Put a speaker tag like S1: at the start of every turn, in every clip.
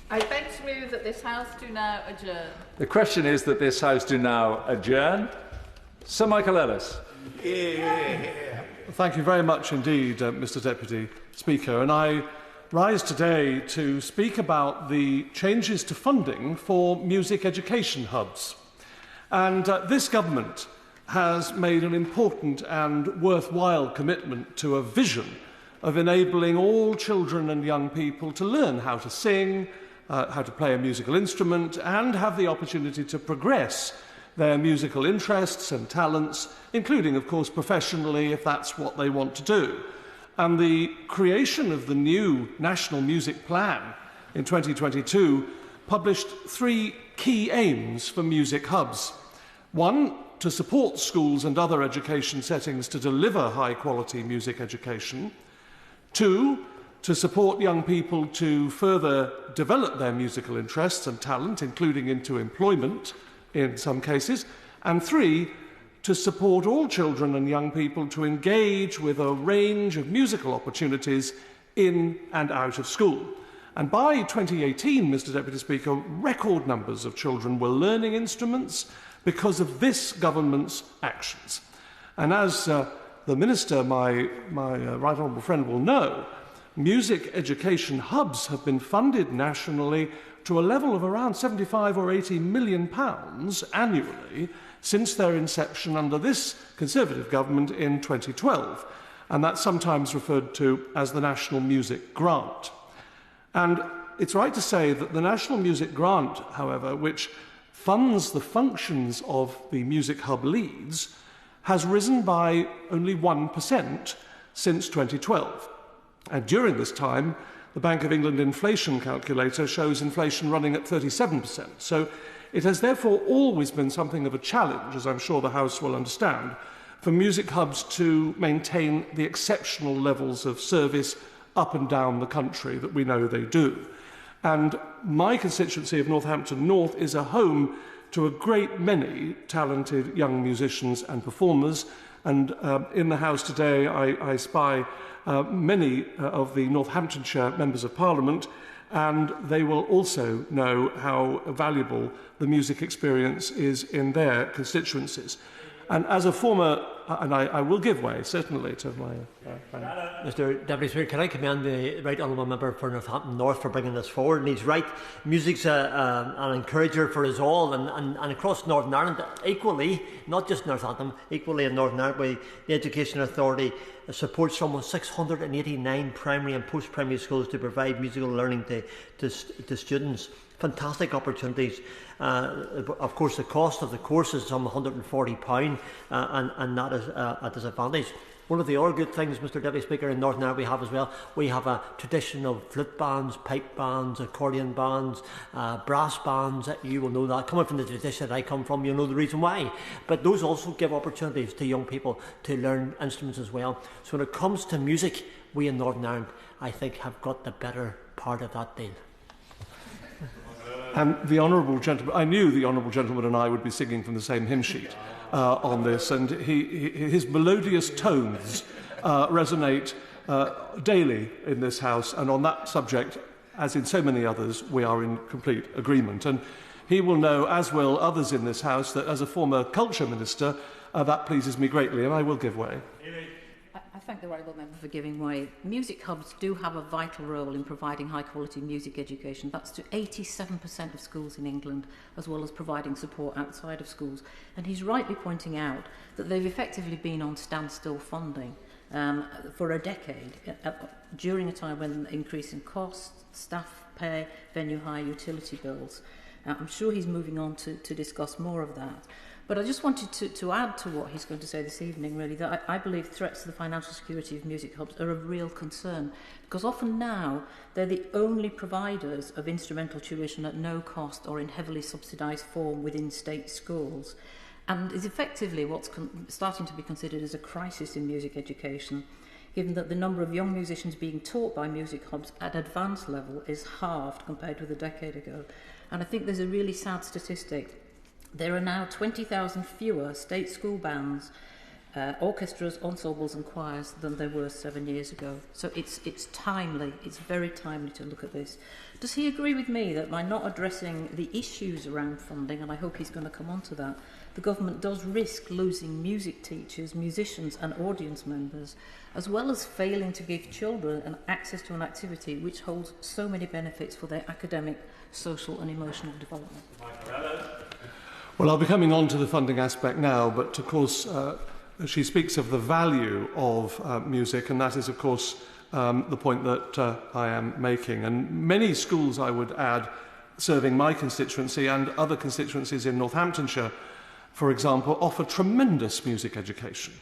S1: I beg to move that this House do now adjourn.
S2: The question is that this House do now adjourn. Sir Michael Ellis.
S3: Thank you very much indeed, Mr Deputy Speaker. And I rise today to speak about the changes to funding for music education hubs. And this government has made an important and worthwhile commitment to a vision of enabling all children and young people to learn how to sing, how to play a musical instrument, and have the opportunity to progress their musical interests and talents, including, of course, professionally, if that's what they want to do. And the creation of the new National Music Plan in 2022 published 3 key aims for music hubs. 1, to support schools and other education settings to deliver high-quality music education. 2, to support young people to further develop their musical interests and talent, including into employment in some cases. And 3, to support all children and young people to engage with a range of musical opportunities in and out of school. And by 2018, Mr Deputy Speaker, record numbers of children were learning instruments because of this government's actions. And as the Minister, my right honourable friend, will know, music education hubs have been funded nationally to a level of around £75 or £80 million annually since their inception under this Conservative government in 2012, and that's sometimes referred to as the National Music Grant. And it's right to say that the National Music Grant, however, which funds the functions of the music hub leads, has risen by only 1% since 2012. And during this time, the Bank of England inflation calculator shows inflation running at 37%. So it has therefore always been something of a challenge, as I'm sure the House will understand, for music hubs to maintain the exceptional levels of service up and down the country that we know they do. And my constituency of Northampton North is a home to a great many talented young musicians and performers. And in the House today, I spy many of the Northamptonshire members of Parliament, and they will also know how valuable the music experience is in their constituencies. And as a former, and I will give way, certainly, to my friend.
S4: Mr Deputy Speaker, can I commend the Right Honourable Member for Northampton North for bringing this forward? And he's right, music's an encourager for us all, and across Northern Ireland, equally, not just Northampton, equally in Northern Ireland, the Education Authority supports almost 689 primary and post-primary schools to provide musical learning to students. Fantastic opportunities. Of course, the cost of the course is some £140, and that is a disadvantage. One of the other good things, Mr Deputy Speaker, in Northern Ireland we have as well, we have a tradition of flute bands, pipe bands, accordion bands, brass bands. You will know that. Coming from the tradition that I come from, you'll know the reason why. But those also give opportunities to young people to learn instruments as well. So when it comes to music, we in Northern Ireland, I think, have got the better part of that deal.
S3: And the honourable gentleman, I knew the honourable gentleman and I would be singing from the same hymn sheet on this, and his melodious tones resonate daily in this House, and on that subject, as in so many others, we are in complete agreement. And he will know, as will others in this House, that as a former Culture Minister, that pleases me greatly, and I will give way.
S5: I thank the Honourable Member for giving way. Music hubs do have a vital role in providing high-quality music education. That's to 87% of schools in England, as well as providing support outside of schools. And he's rightly pointing out that they've effectively been on standstill funding for a decade, during a time when increasing costs, staff pay, venue hire, utility bills. I'm sure he's moving on to discuss more of that. But I just wanted to add to what he's going to say this evening, really, that I believe threats to the financial security of music hubs are of real concern, because often now they're the only providers of instrumental tuition at no cost or in heavily subsidised form within state schools, and is effectively what's starting to be considered as a crisis in music education, given that the number of young musicians being taught by music hubs at advanced level is halved compared with a decade ago. And I think there's a really sad statistic. There are now 20,000 fewer state school bands orchestras, ensembles and choirs than they were 7 years ago. So it's timely, it's very timely to look at this. Does he agree with me that by not addressing the issues around funding, and I hope he's going to come on to that, the government does risk losing music teachers, musicians and audience members, as well as failing to give children an access to an activity which holds so many benefits for their academic, social and emotional development?
S3: Well, I'll be coming on to the funding aspect now, but of course she speaks of the value of music, and that is of course the point that I am making. And many schools, I would add, serving my constituency and other constituencies in Northamptonshire, for example, offer tremendous music education.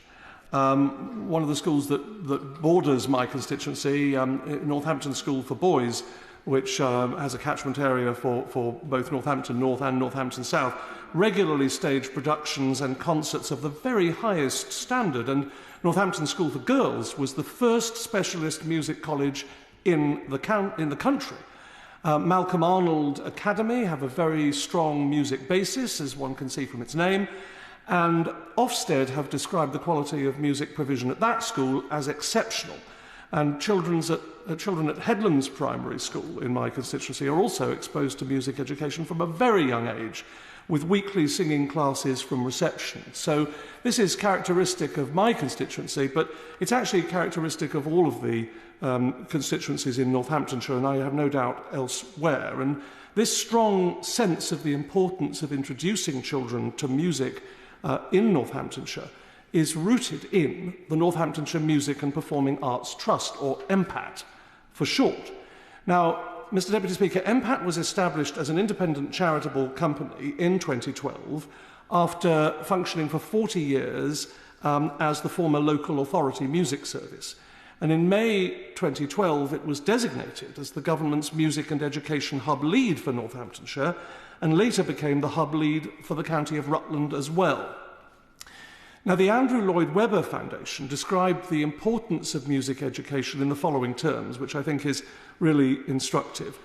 S3: One of the schools that borders my constituency, Northampton School for Boys, which has a catchment area for both Northampton North and Northampton South, regularly stage productions and concerts of the very highest standard. And Northampton School for Girls was the first specialist music college in the country. Malcolm Arnold Academy have a very strong music basis, as one can see from its name, and Ofsted have described the quality of music provision at that school as exceptional. And children at Headlands Primary School in my constituency are also exposed to music education from a very young age, with weekly singing classes from reception. So this is characteristic of my constituency, but it's actually characteristic of all of the constituencies in Northamptonshire, and I have no doubt elsewhere. And this strong sense of the importance of introducing children to music in Northamptonshire is rooted in the Northamptonshire Music and Performing Arts Trust, or MPAT for short. Now, Mr. Deputy Speaker, MPAT was established as an independent charitable company in 2012 after functioning for 40 years as the former local authority music service. And in May 2012, it was designated as the government's music and education hub lead for Northamptonshire, and later became the hub lead for the county of Rutland as well. Now, the Andrew Lloyd Webber Foundation described the importance of music education in the following terms, which I think is really instructive.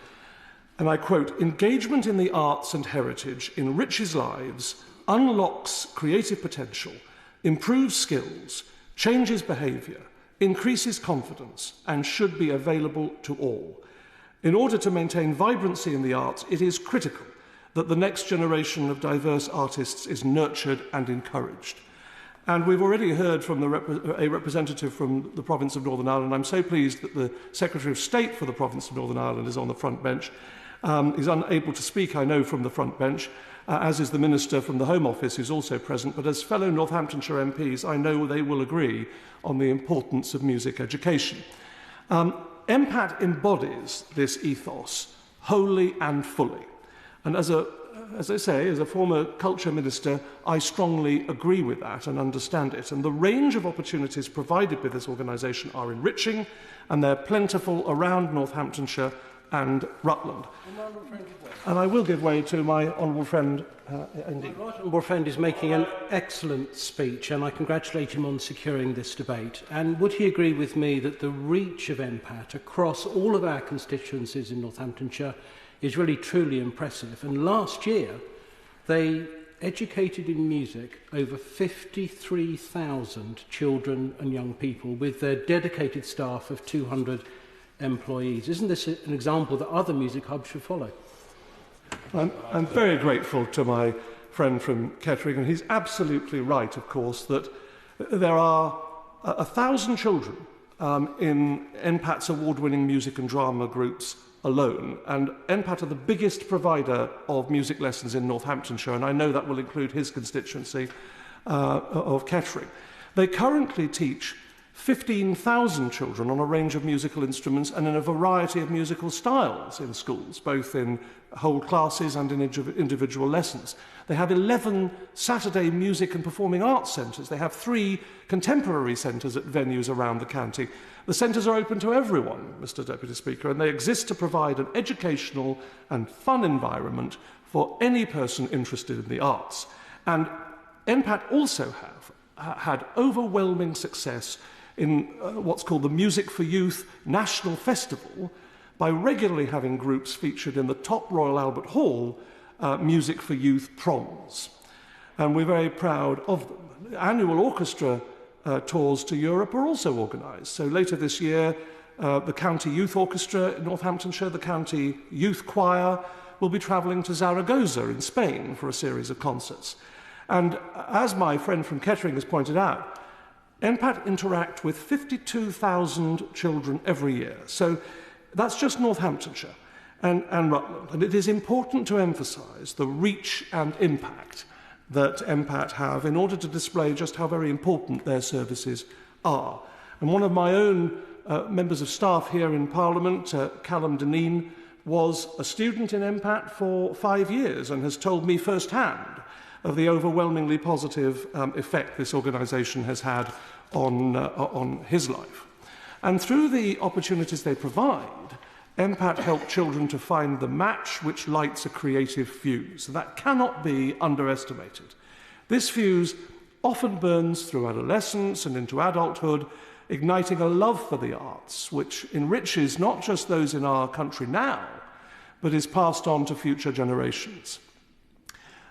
S3: And I quote, "Engagement in the arts and heritage enriches lives, unlocks creative potential, improves skills, changes behaviour, increases confidence, and should be available to all. In order to maintain vibrancy in the arts, it is critical that the next generation of diverse artists is nurtured and encouraged." And we've already heard from a representative from the province of Northern Ireland. I'm so pleased that the Secretary of State for the province of Northern Ireland is on the front bench. He's unable to speak, I know, from the front bench, as is the Minister from the Home Office, who's also present. But as fellow Northamptonshire MPs, I know they will agree on the importance of music education. MPAT embodies this ethos wholly and fully. And as I say, as a former culture minister, I strongly agree with that and understand it. And the range of opportunities provided by this organisation are enriching, and they're plentiful around Northamptonshire and Rutland. And I will give way to my honourable friend, indeed.
S6: My honourable friend is making an excellent speech, and I congratulate him on securing this debate. And would he agree with me that the reach of MPAT across all of our constituencies in Northamptonshire is really truly impressive? And last year, they educated in music over 53,000 children and young people with their dedicated staff of 200 employees. Isn't this an example that other music hubs should follow?
S3: I'm very grateful to my friend from Kettering, and he's absolutely right, of course, that there are 1,000 children in NPAT's award-winning music and drama groups alone, and NPAT are the biggest provider of music lessons in Northamptonshire, and I know that will include his constituency of Kettering. They currently teach 15,000 children on a range of musical instruments and in a variety of musical styles in schools, both in whole classes and in individual lessons. They have 11 Saturday music and performing arts centres. They have 3 contemporary centres at venues around the county. The centres are open to everyone, Mr. Deputy Speaker, and they exist to provide an educational and fun environment for any person interested in the arts. And NPAT also have had overwhelming success in what's called the Music for Youth National Festival by regularly having groups featured in the top Royal Albert Hall Music for Youth proms. And we're very proud of them. Annual orchestra tours to Europe are also organised. So later this year, the County Youth Orchestra in Northamptonshire, the County Youth Choir will be travelling to Zaragoza in Spain for a series of concerts. And as my friend from Kettering has pointed out, NPAT interact with 52,000 children every year. So that's just Northamptonshire and Rutland. And it is important to emphasise the reach and impact that NPAT have in order to display just how very important their services are. And one of my own members of staff here in Parliament, Callum Deneen, was a student in NPAT for 5 years and has told me firsthand of the overwhelmingly positive effect this organisation has had on his life. And through the opportunities they provide, NPAT help children to find the match which lights a creative fuse. That cannot be underestimated. This fuse often burns through adolescence and into adulthood, igniting a love for the arts, which enriches not just those in our country now, but is passed on to future generations.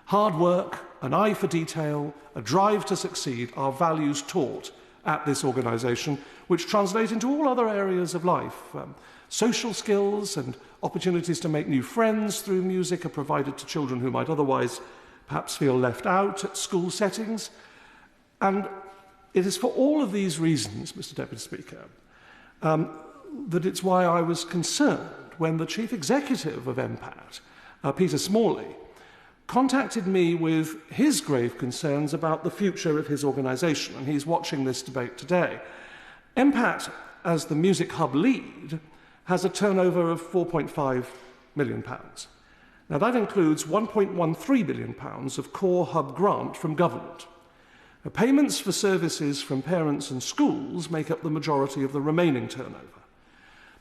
S3: Hard work, an eye for detail, a drive to succeed are values taught at this organisation, which translate into all other areas of life. Social skills and opportunities to make new friends through music are provided to children who might otherwise perhaps feel left out at school settings. And it is for all of these reasons, Mr. Deputy Speaker, that it's why I was concerned when the Chief Executive of NPAT, Peter Smalley, contacted me with his grave concerns about the future of his organisation, and he's watching this debate today. NPAT, as the Music Hub lead, has a turnover of £4.5 million. Now, that includes £1.13 billion of core hub grant from government. The payments for services from parents and schools make up the majority of the remaining turnover.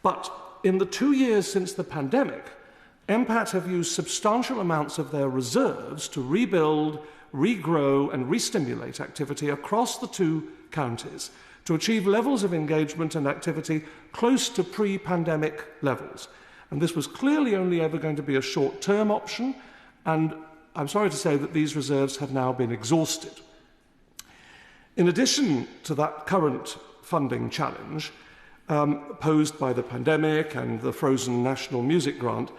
S3: But in the 2 years since the pandemic, NPAT have used substantial amounts of their reserves to rebuild, regrow and restimulate activity across the two counties to achieve levels of engagement and activity close to pre-pandemic levels. And this was clearly only ever going to be a short-term option, and I'm sorry to say that these reserves have now been exhausted. In addition to that current funding challenge posed by the pandemic and the frozen National Music Grant,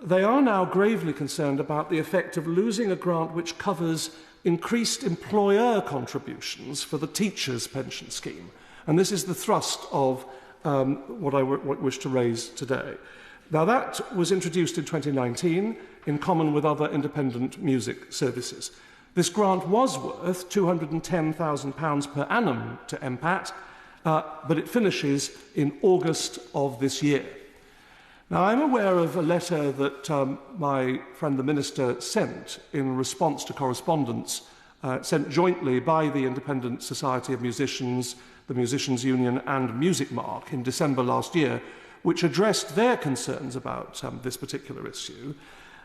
S3: they are now gravely concerned about the effect of losing a grant which covers increased employer contributions for the teachers' pension scheme. And this is the thrust of what I wish to raise today. Now, that was introduced in 2019 in common with other independent music services. This grant was worth £210,000 per annum to NPAT, but it finishes in August of this year. Now, I'm aware of a letter that my friend the Minister sent in response to correspondence sent jointly by the Independent Society of Musicians, the Musicians' Union and Music Mark in December last year, which addressed their concerns about this particular issue.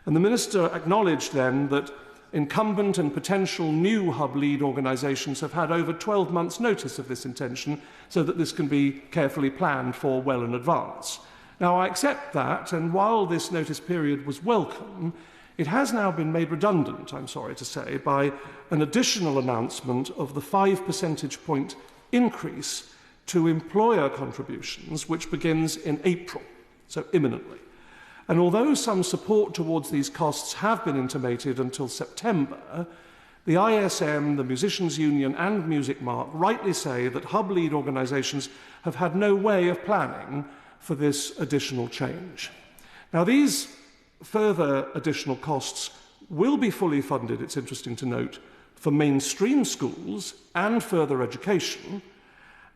S3: And the Minister acknowledged then that incumbent and potential new hub lead organisations have had over 12 months' notice of this intention so that this can be carefully planned for well in advance. Now, I accept that, and while this notice period was welcome, it has now been made redundant, I'm sorry to say, by an additional announcement of the 5 percentage point increase to employer contributions, which begins in April, so imminently. And although some support towards these costs have been intimated until September, the ISM, the Musicians' Union and Music Mark rightly say that hub lead organisations have had no way of planning for this additional change. Now, these further additional costs will be fully funded, it's interesting to note, for mainstream schools and further education.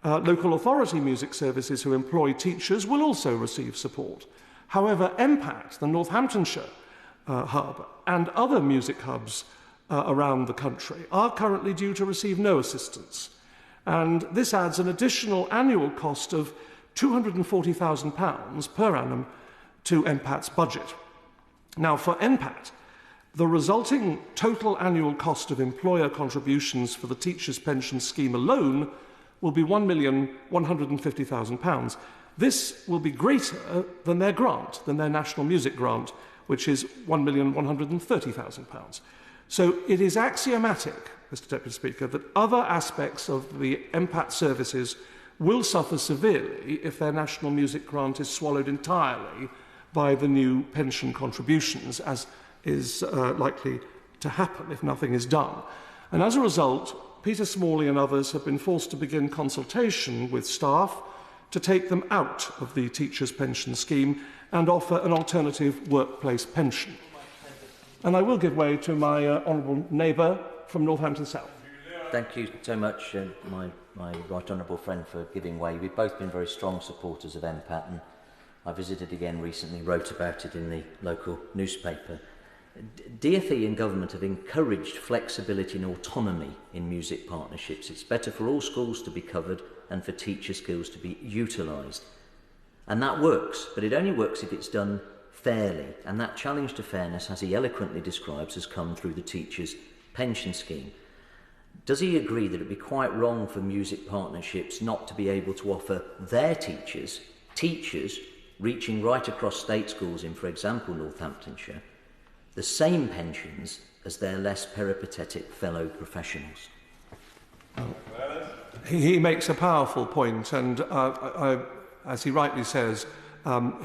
S3: Local authority music services who employ teachers will also receive support. However, NPAT, the Northamptonshire hub, and other music hubs around the country are currently due to receive no assistance. And this adds an additional annual cost of £240,000 per annum to NPAT's budget. Now, for NPAT, the resulting total annual cost of employer contributions for the teachers' pension scheme alone will be £1,150,000. This will be greater than their grant, than their National Music Grant, which is £1,130,000. So it is axiomatic, Mr Deputy Speaker, that other aspects of the MPAT services will suffer severely if their national music grant is swallowed entirely by the new pension contributions, as is likely to happen if nothing is done. And as a result, Peter Smalley and others have been forced to begin consultation with staff to take them out of the teachers' pension scheme and offer an alternative workplace pension. And I will give way to my honourable neighbour from Northampton South.
S7: Thank you so much, my right honourable friend, for giving way. We've both been very strong supporters of MPAT, and I visited again recently, wrote about it in the local newspaper. DfE and government have encouraged flexibility and autonomy in music partnerships. It's better for all schools to be covered and for teacher skills to be utilised. And that works, but it only works if it's done fairly. And that challenge to fairness, as he eloquently describes, has come through the teachers' pension scheme. Does he agree that it would be quite wrong for music partnerships not to be able to offer their teachers reaching right across state schools in, for example, Northamptonshire, the same pensions as their less peripatetic fellow professionals?
S3: He makes a powerful point, and as he rightly says,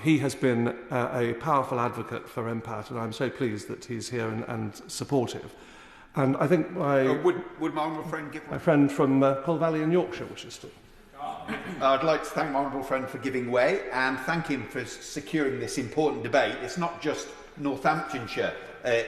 S3: he has been a powerful advocate for MPAT, and I'm so pleased that he's here and supportive. And I think
S8: would my honourable friend give
S3: my friend from Col Valley in Yorkshire wishes to.
S8: I'd like to thank my honourable friend for giving way and thank him for securing this important debate. It's not just Northamptonshire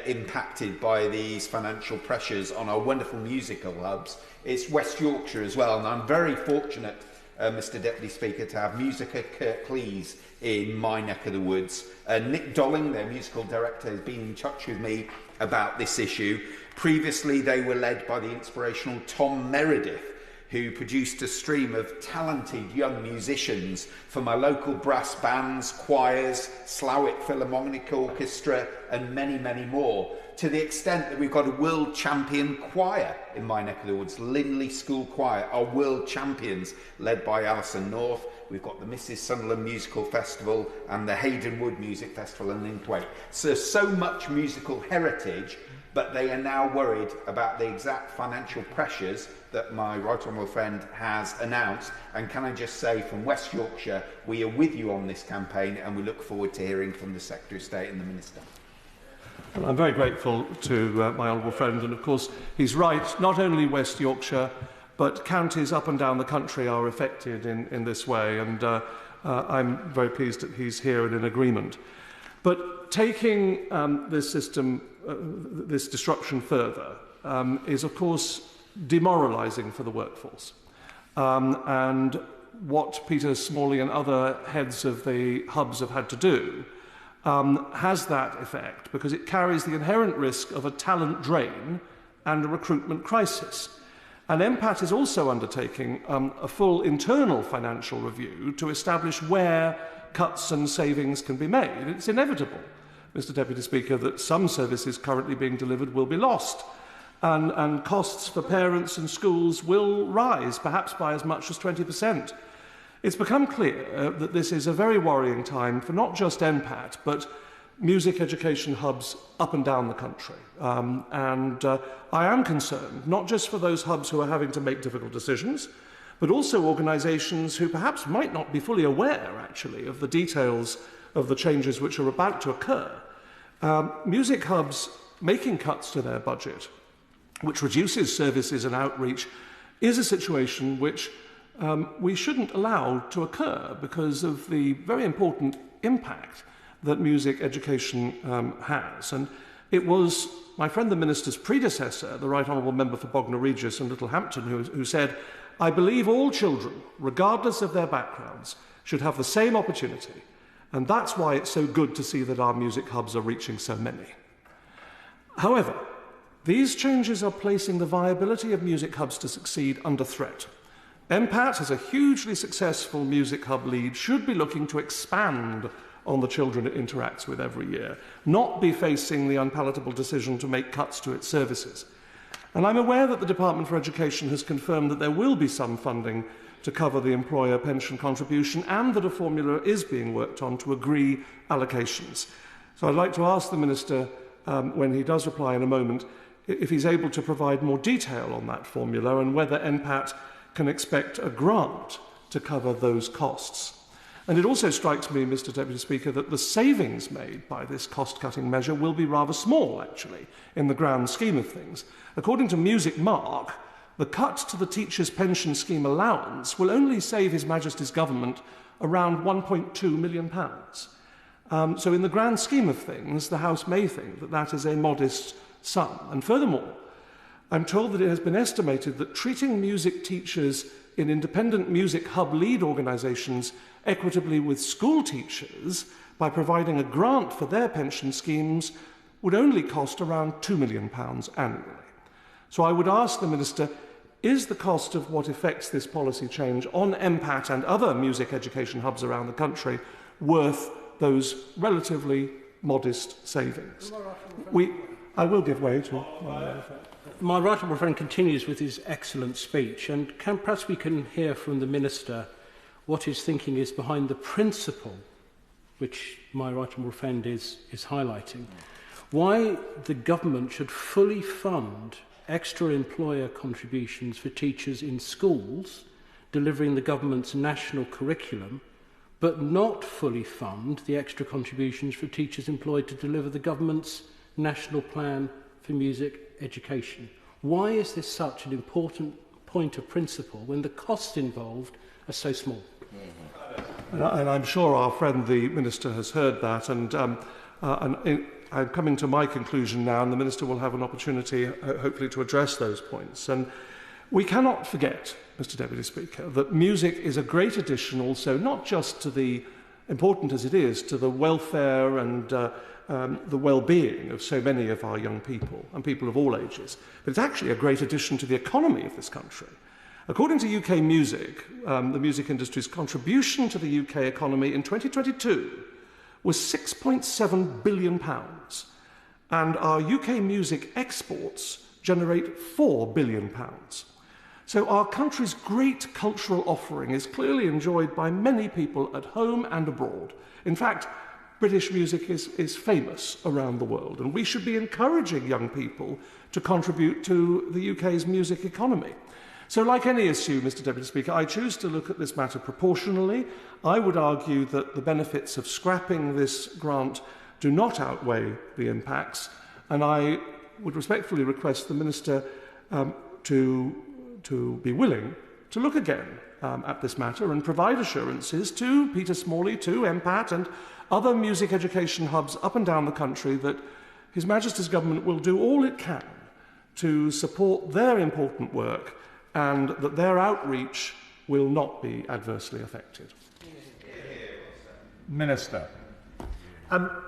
S8: impacted by these financial pressures on our wonderful musical hubs. It's West Yorkshire as well, and I'm very fortunate, Mr Deputy Speaker, to have Musica Kirklees in my neck of the woods. Nick Dolling, their musical director, has been in touch with me about this issue. Previously, they were led by the inspirational Tom Meredith, who produced a stream of talented young musicians for my local brass bands, choirs, Slough Philharmonic Orchestra, and many, many more, to the extent that we've got a world champion choir in my neck of the woods. Linley School Choir are world champions, led by Alison North. We've got the Mrs Sunderland Musical Festival and the Hayden Wood Music Festival in Linthwaite. So much musical heritage, but they are now worried about the exact financial pressures that my right honourable friend has announced. And can I just say, from West Yorkshire, we are with you on this campaign, and we look forward to hearing from the Secretary of State and the Minister.
S3: Well, I'm very grateful to my honourable friend, and of course he's right. Not only West Yorkshire, but counties up and down the country are affected in this way, and I'm very pleased that he's here and in agreement. But taking this system, this disruption further, is of course demoralising for the workforce. And what Peter Smalley and other heads of the hubs have had to do has that effect, because it carries the inherent risk of a talent drain and a recruitment crisis. And MPAT is also undertaking a full internal financial review to establish where cuts and savings can be made. It's inevitable, Mr Deputy Speaker, that some services currently being delivered will be lost, and costs for parents and schools will rise, perhaps by as much as 20%. It's become clear that this is a very worrying time for not just MPAT, but music education hubs up and down the country. I am concerned, not just for those hubs who are having to make difficult decisions, but also organisations who perhaps might not be fully aware, actually, of the details of the changes which are about to occur. Music hubs making cuts to their budget, which reduces services and outreach, is a situation which we shouldn't allow to occur because of the very important impact that music education has. And it was my friend the Minister's predecessor, the Right Honourable Member for Bognor Regis and Littlehampton, who said, "I believe all children, regardless of their backgrounds, should have the same opportunity. And that's why it's so good to see that our music hubs are reaching so many." However, these changes are placing the viability of music hubs to succeed under threat. MPAT, as a hugely successful music hub lead, should be looking to expand on the children it interacts with every year, not be facing the unpalatable decision to make cuts to its services. And I'm aware that the Department for Education has confirmed that there will be some funding to cover the employer pension contribution, and that a formula is being worked on to agree allocations. So I'd like to ask the Minister, when he does reply in a moment, if he's able to provide more detail on that formula and whether NPAT can expect a grant to cover those costs. And it also strikes me, Mr. Deputy Speaker, that the savings made by this cost-cutting measure will be rather small, actually, in the grand scheme of things. According to Music Mark, the cut to the teachers' pension scheme allowance will only save His Majesty's government around £1.2 million. So in the grand scheme of things, the House may think that that is a modest sum. And furthermore, I'm told that it has been estimated that treating music teachers in independent music hub lead organisations equitably with school teachers by providing a grant for their pension schemes would only cost around £2 million annually. So I would ask the Minister, is the cost of what affects this policy change on MPAT and other music education hubs around the country worth those relatively modest savings? I will give way to...
S6: My right honourable friend continues with his excellent speech, and perhaps we can hear from the Minister what his thinking is behind the principle which my right honourable friend is highlighting. Why the government should fully fund extra employer contributions for teachers in schools delivering the government's national curriculum, but not fully fund the extra contributions for teachers employed to deliver the government's national plan for music education. Why is this such an important point of principle when the costs involved are so small?
S3: And I'm sure our friend the Minister has heard that, and I'm coming to my conclusion now, and the Minister will have an opportunity, hopefully, to address those points. And we cannot forget, Mr. Deputy Speaker, that music is a great addition also, not just to the, important as it is, to the welfare and the well-being of so many of our young people and people of all ages, but it's actually a great addition to the economy of this country. According to UK Music, the music industry's contribution to the UK economy in 2022 was £6.7 billion, and our UK music exports generate £4 billion. So our country's great cultural offering is clearly enjoyed by many people at home and abroad. In fact, British music is famous around the world, and we should be encouraging young people to contribute to the UK's music economy. So like any issue, Mr. Deputy Speaker, I choose to look at this matter proportionally. I would argue that the benefits of scrapping this grant do not outweigh the impacts, and I would respectfully request the Minister to be willing to look again at this matter and provide assurances to Peter Smalley, to MPAT and other music education hubs up and down the country that His Majesty's Government will do all it can to support their important work and that their outreach will not be adversely affected.
S2: Minister.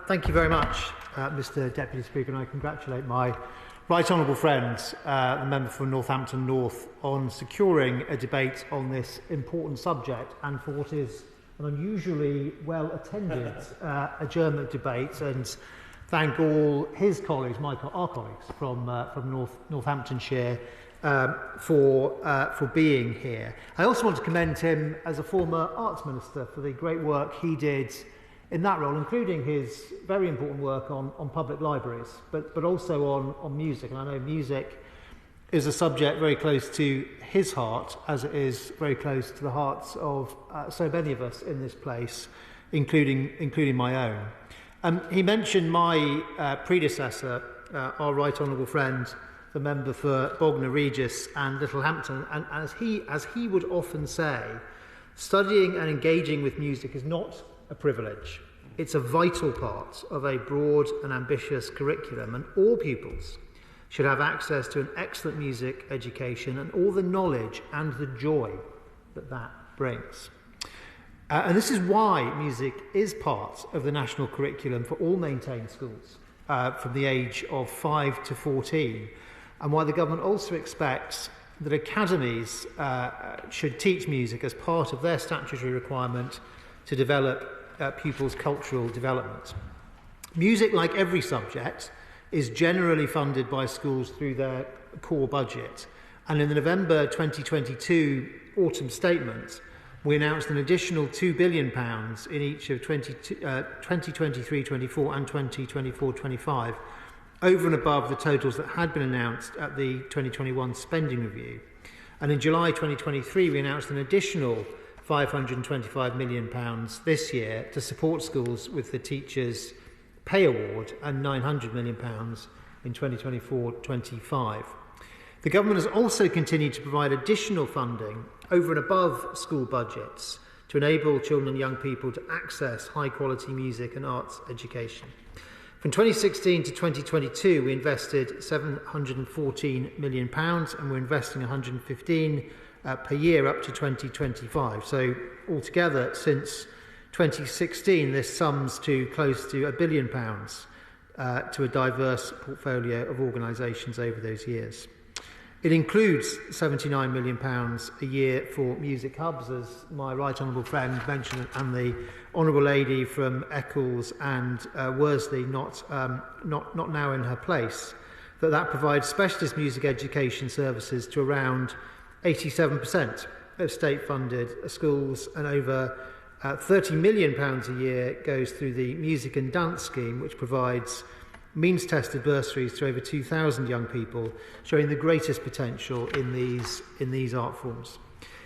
S9: Thank you very much, Mr. Deputy Speaker, and I congratulate my right honourable friend, the member for Northampton North, on securing a debate on this important subject and for what is an unusually well-attended adjournment debate, and thank all his colleagues, our colleagues from Northamptonshire, for being here. I also want to commend him as a former arts minister for the great work he did in that role, including his very important work on public libraries, but also on music. And I know music is a subject very close to his heart, as it is very close to the hearts of so many of us in this place, including my own. He mentioned my predecessor, our right honourable friend, the member for Bognor Regis and Littlehampton, and as he would often say, studying and engaging with music is not a privilege. It's a vital part of a broad and ambitious curriculum, and all pupils should have access to an excellent music education and all the knowledge and the joy that brings. And this is why music is part of the national curriculum for all maintained schools from the age of 5 to 14, and why the government also expects that academies should teach music as part of their statutory requirement to develop pupils' cultural development. Music, like every subject, is generally funded by schools through their core budget. And in the November 2022 autumn statement, we announced an additional £2 billion in each of 2023-24 and 2024-25 over and above the totals that had been announced at the 2021 spending review. And in July 2023, we announced an additional £525 million this year to support schools with the Teachers' Pay Award and £900 million in 2024-25. The government has also continued to provide additional funding over and above school budgets to enable children and young people to access high-quality music and arts education. From 2016 to 2022, we invested £714 million, and we're investing £115 per year up to 2025. So altogether, since 2016, this sums to close to £1 billion to a diverse portfolio of organisations over those years. It includes £79 million a year for music hubs, as my right honourable friend mentioned, and the honourable lady from Eccles and Worsley, not now in her place, that provides specialist music education services to around 87% of state-funded schools, and over £30 million a year goes through the Music and Dance Scheme, which provides means-tested bursaries to over 2,000 young people, showing the greatest potential in these art forms.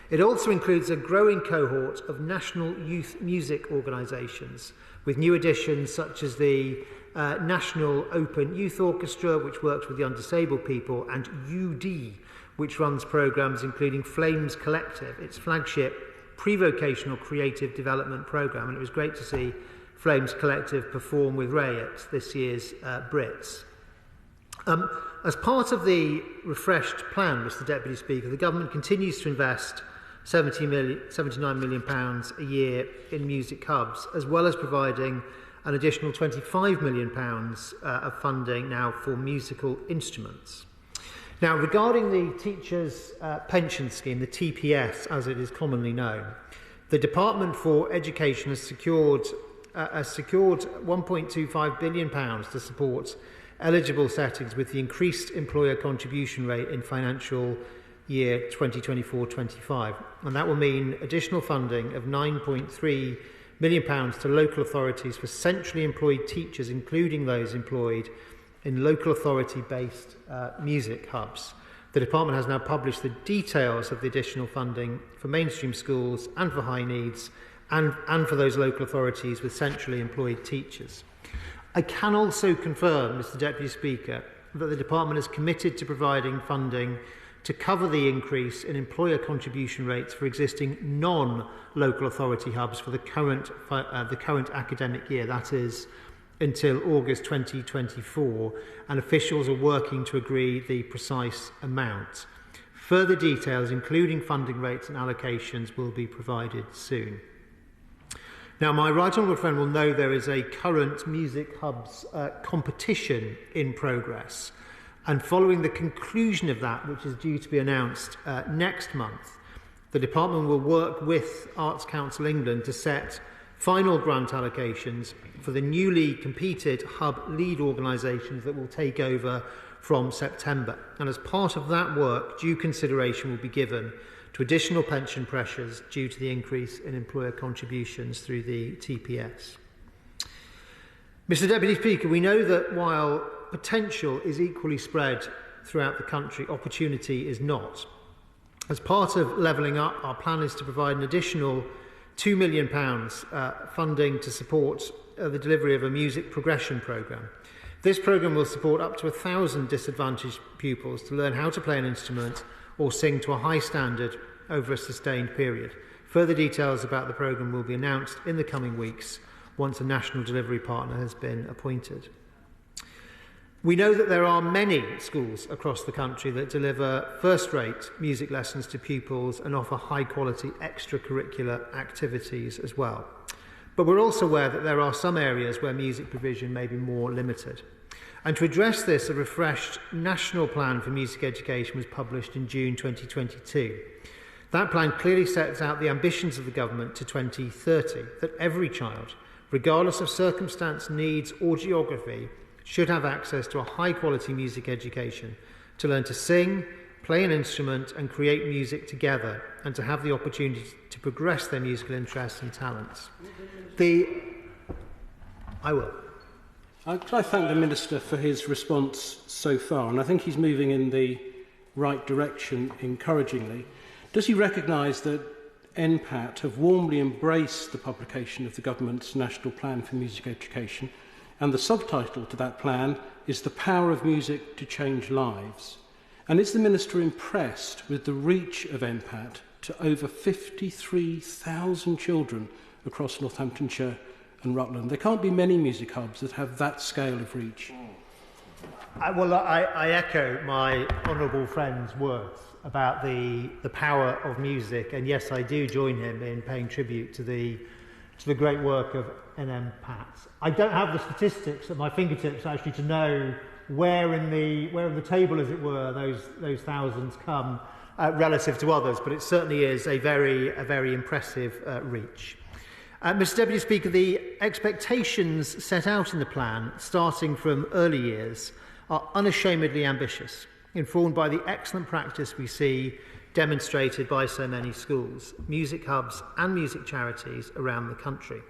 S9: It also includes a growing cohort of national youth music organisations, with new additions such as the National Open Youth Orchestra, which works with young disabled people, and UD, which runs programmes including Flames Collective, its flagship pre-vocational creative development programme. And it was great to see Flames Collective perform with Ray at this year's Brits. As part of the refreshed plan, Mr Deputy Speaker, the government continues to invest £79 million a year in music hubs, as well as providing an additional £25 million of funding now for musical instruments. Now, regarding the Teachers' Pension Scheme, the TPS as it is commonly known, the Department for Education has secured £1.25 billion to support eligible settings with the increased employer contribution rate in financial year 2024-25. And that will mean additional funding of £9.3 million to local authorities for centrally employed teachers, including those employed in local authority-based music hubs. The department has now published the details of the additional funding for mainstream schools and for high needs, and for those local authorities with centrally employed teachers. I can also confirm, Mr Deputy Speaker, that the department is committed to providing funding to cover the increase in employer contribution rates for existing non-local authority hubs for the current academic year, that is until August 2024, and officials are working to agree the precise amount. Further details, including funding rates and allocations, will be provided soon. Now, my right honourable friend will know there is a current Music Hubs competition in progress, and following the conclusion of that, which is due to be announced next month, the department will work with Arts Council England to set final grant allocations for the newly competed hub lead organisations that will take over from September. And as part of that work, due consideration will be given to additional pension pressures due to the increase in employer contributions through the TPS. Mr Deputy Speaker, we know that while potential is equally spread throughout the country, opportunity is not. As part of Levelling Up, our plan is to provide an additional £2 million funding to support the delivery of a music progression programme. This programme will support up to 1,000 disadvantaged pupils to learn how to play an instrument or sing to a high standard over a sustained period. Further details about the programme will be announced in the coming weeks once a national delivery partner has been appointed. We know that there are many schools across the country that deliver first-rate music lessons to pupils and offer high-quality extracurricular activities as well. But we're also aware that there are some areas where music provision may be more limited. And to address this, a refreshed national plan for music education was published in June 2022. That plan clearly sets out the ambitions of the government to 2030, that every child, regardless of circumstance, needs or geography, should have access to a high-quality music education, to learn to sing, play an instrument and create music together, and to have the opportunity to progress their musical interests and talents.
S6: Could I thank the Minister for his response so far? And I think he's moving in the right direction, encouragingly. Does he recognise that NPAT have warmly embraced the publication of the Government's National Plan for Music Education, and the subtitle to that plan is The Power of Music to Change Lives? And is the Minister impressed with the reach of NPAT to over 53,000 children across Northamptonshire and Rutland? There can't be many music hubs that have that scale of reach.
S9: I echo my honourable friend's words about the power of music, and yes, I do join him in paying tribute to the great work of NMPAT. I don't have the statistics at my fingertips actually to know where in the table, as it were, those thousands come relative to others, but it certainly is a very impressive reach. Mr Deputy Speaker, the expectations set out in the plan, starting from early years, are unashamedly ambitious, informed by the excellent practice we see demonstrated by so many schools, music hubs and music charities around the country.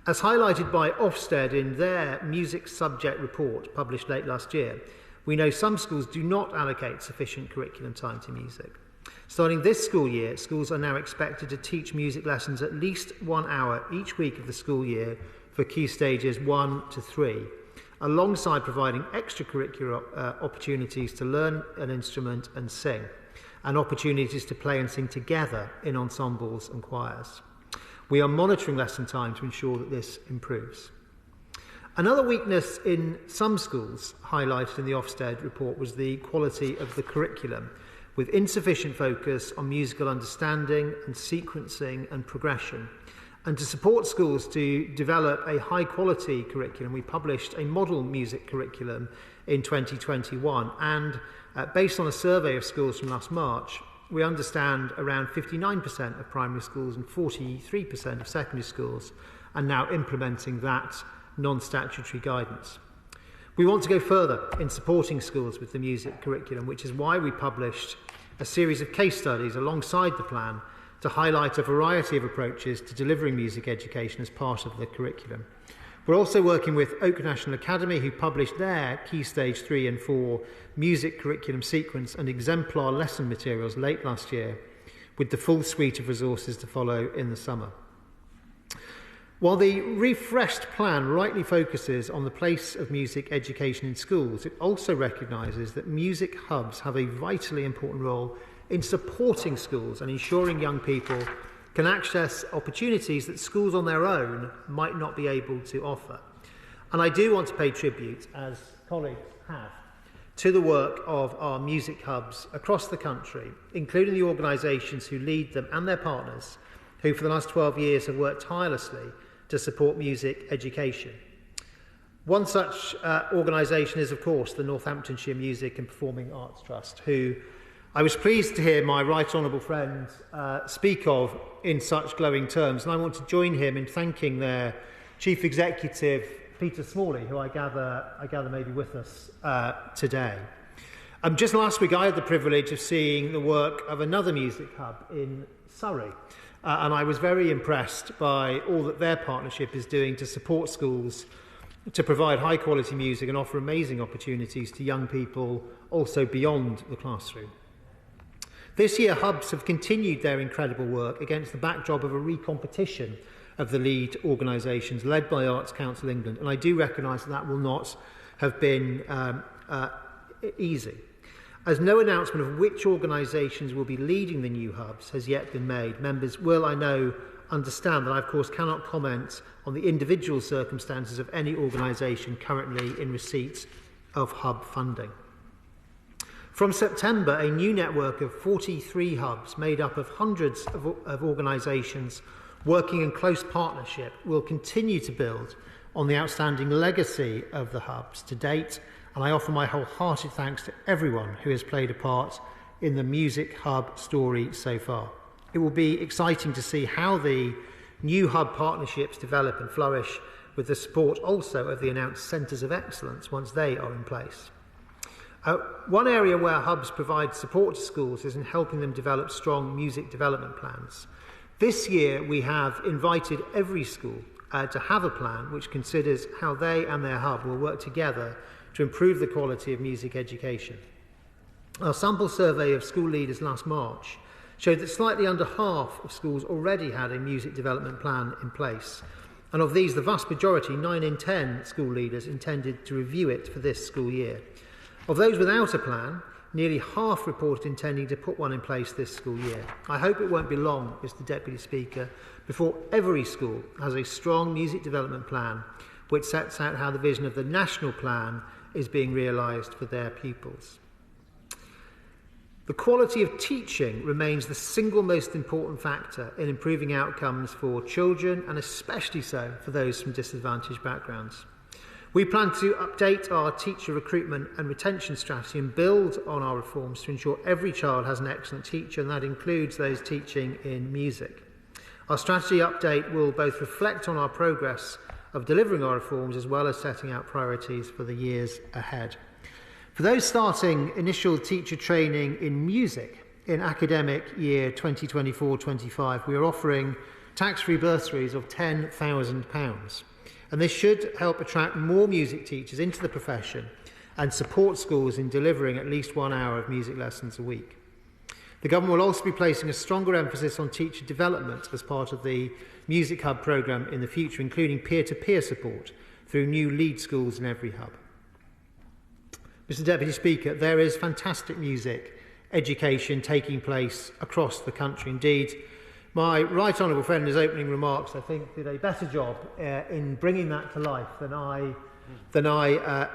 S9: As highlighted by Ofsted in their music subject report published late last year, we know some schools do not allocate sufficient curriculum time to music. Starting this school year, schools are now expected to teach music lessons at least 1 hour each week of the school year for key stages 1 to 3, alongside providing extracurricular opportunities to learn an instrument and sing, and opportunities to play and sing together in ensembles and choirs. We are monitoring lesson time to ensure that this improves. Another weakness in some schools highlighted in the Ofsted report was the quality of the curriculum, with insufficient focus on musical understanding and sequencing and progression. And to support schools to develop a high-quality curriculum, we published a model music curriculum in 2021. And based on a survey of schools from last March, we understand around 59% of primary schools and 43% of secondary schools are now implementing that non-statutory guidance. We want to go further in supporting schools with the music curriculum, which is why we published a series of case studies alongside the plan to highlight a variety of approaches to delivering music education as part of the curriculum. We're also working with Oak National Academy, who published their Key Stage 3 and 4 music curriculum sequence and exemplar lesson materials late last year, with the full suite of resources to follow in the summer. While the refreshed plan rightly focuses on the place of music education in schools, it also recognises that music hubs have a vitally important role in supporting schools and ensuring young people can access opportunities that schools on their own might not be able to offer. And I do want to pay tribute, as colleagues have, to the work of our music hubs across the country, including the organisations who lead them and their partners, who for the last 12 years have worked tirelessly to support music education. One such organisation is, of course, the Northamptonshire Music and Performing Arts Trust, who I was pleased to hear my right honourable friend speak of in such glowing terms, and I want to join him in thanking their Chief Executive, Peter Smalley, who I gather may be with us today. Just last week I had the privilege of seeing the work of another music hub in Surrey, and I was very impressed by all that their partnership is doing to support schools to provide high quality music and offer amazing opportunities to young people also beyond the classroom. This year, hubs have continued their incredible work against the backdrop of a recompetition of the lead organisations led by Arts Council England, and I do recognise that will not have been easy. As no announcement of which organisations will be leading the new hubs has yet been made, members will, I know, understand that I, of course, cannot comment on the individual circumstances of any organisation currently in receipt of hub funding. From September, a new network of 43 hubs made up of hundreds of organisations working in close partnership will continue to build on the outstanding legacy of the hubs to date, and I offer my wholehearted thanks to everyone who has played a part in the Music Hub story so far. It will be exciting to see how the new hub partnerships develop and flourish, with the support also of the announced Centres of Excellence once they are in place. One area where hubs provide support to schools is in helping them develop strong music development plans. This year we have invited every school to have a plan which considers how they and their hub will work together to improve the quality of music education. Our sample survey of school leaders last March showed that slightly under half of schools already had a music development plan in place. And of these, the vast majority, 9 in 10 school leaders, intended to review it for this school year. Of those without a plan, nearly half reported intending to put one in place this school year. I hope it won't be long, Mr Deputy Speaker, before every school has a strong music development plan which sets out how the vision of the national plan is being realised for their pupils. The quality of teaching remains the single most important factor in improving outcomes for children, and especially so for those from disadvantaged backgrounds. We plan to update our teacher recruitment and retention strategy and build on our reforms to ensure every child has an excellent teacher, and that includes those teaching in music. Our strategy update will both reflect on our progress of delivering our reforms as well as setting out priorities for the years ahead. For those starting initial teacher training in music in academic year 2024-25, we are offering tax-free bursaries of £10,000. And this should help attract more music teachers into the profession and support schools in delivering at least 1 hour of music lessons a week. The government will also be placing a stronger emphasis on teacher development as part of the Music Hub programme in the future, including peer-to-peer support through new lead schools in every hub. Mr Deputy Speaker, there is fantastic music education taking place across the country. Indeed, my right honourable friend in his opening remarks, I think, did a better job in bringing that to life than I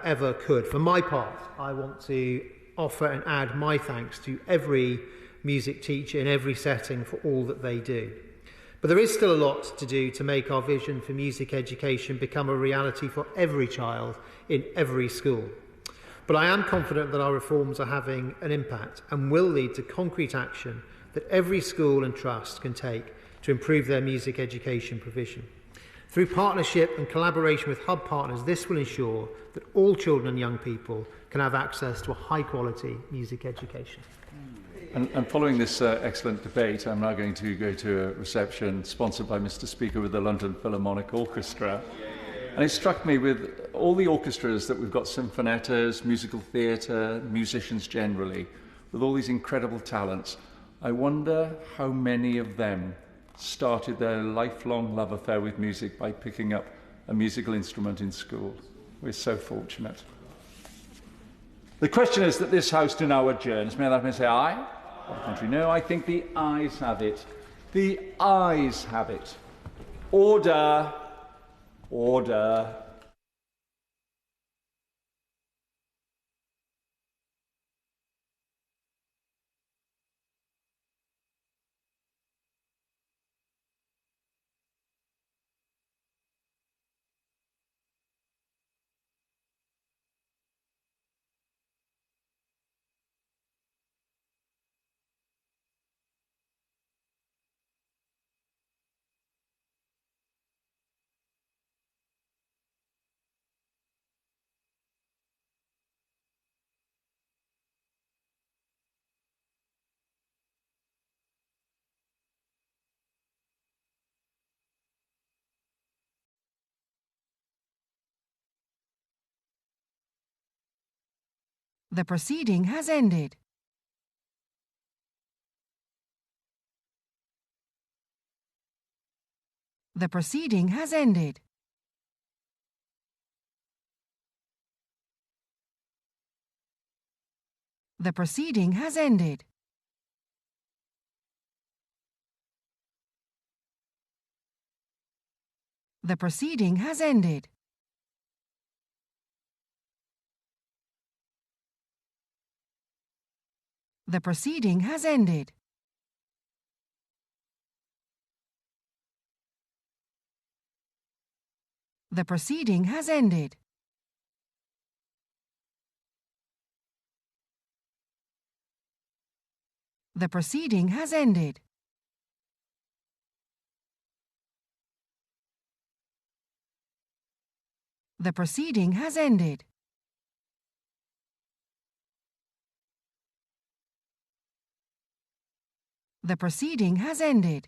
S9: ever could. For my part, I want to offer and add my thanks to every music teacher in every setting for all that they do. But there is still a lot to do to make our vision for music education become a reality for every child in every school. But I am confident that our reforms are having an impact and will lead to concrete action that every school and trust can take to improve their music education provision. Through partnership and collaboration with hub partners, this will ensure that all children and young people can have access to a high-quality music education.
S2: And following this excellent debate, I'm now going to go to a reception sponsored by Mr Speaker with the London Philharmonic Orchestra. And it struck me, with all the orchestras that we've got, sinfoniettas, musical theatre, musicians generally, with all these incredible talents, I wonder how many of them started their lifelong love affair with music by picking up a musical instrument in school. We're so fortunate. The question is that this House do now adjourn. May I let me say aye? On the contrary, no, I think the ayes have it. The ayes have it. Order. Order.
S10: The proceeding has ended. The proceeding has ended. The proceeding has ended. The proceeding has ended. The proceeding has ended. The proceeding has ended. The proceeding has ended. The proceeding has ended. The proceeding has ended.